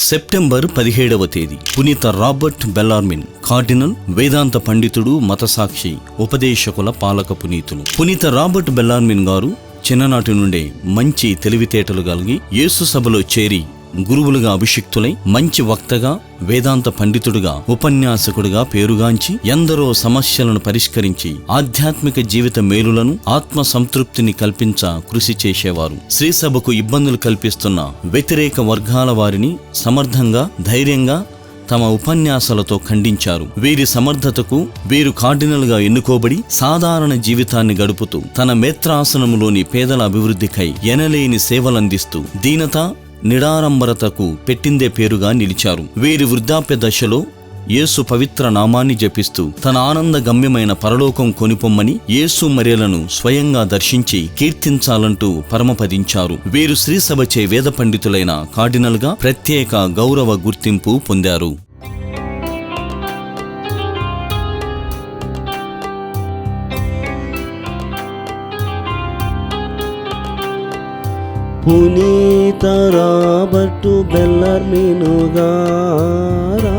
September 17వ తేదీ పునీత Robert Bellarmine, cardinal, వేదాంత పండితుడు, మతసాక్షి, ఉపదేశకుల పాలక పునీతులు. పునీత రాబర్ట్ బెల్లార్మిన్ గారు చిన్ననాటి నుండే మంచి తెలివితేటలు కలిగి యేసు సభలో చేరి గురువులుగా అభిషిక్తులై మంచి వక్తగా, వేదాంత పండితుడుగా, ఉపన్యాసకుడుగా పేరుగాంచి ఎందరో సమస్యలను పరిష్కరించి ఆధ్యాత్మిక జీవిత మేలులను, ఆత్మ సంతృప్తిని కల్పించ కృషి చేసేవారు. శ్రీసభకు ఇబ్బందులు కల్పిస్తున్న వ్యతిరేక వర్గాల వారిని సమర్థంగా, ధైర్యంగా తమ ఉపన్యాసాలతో ఖండించారు. వీరి సమర్థతకు వీరు కార్డినల్గా ఎన్నుకోబడి సాధారణ జీవితాన్ని గడుపుతూ తన మేత్రాసనములోని పేదల అభివృద్ధికై ఎనలేని సేవలందిస్తూ దీనత, నిడారంబరతకు పెట్టిందే పేరుగా నిలిచారు. వీరి వృద్ధాప్య దశలో యేసు పవిత్ర నామాన్ని జపిస్తూ తన ఆనంద గమ్యమైన పరలోకం కొనిపొమ్మని యేసు మరియలను స్వయంగా దర్శించి కీర్తించాలంటూ పరమపదించారు. వీరు శ్రీసభచే వేద పండితులైన కార్డినల్గా ప్రత్యేక గౌరవ గుర్తింపు పొందారు. పునీత రాబర్టు బెల్లార్మిన్ గారా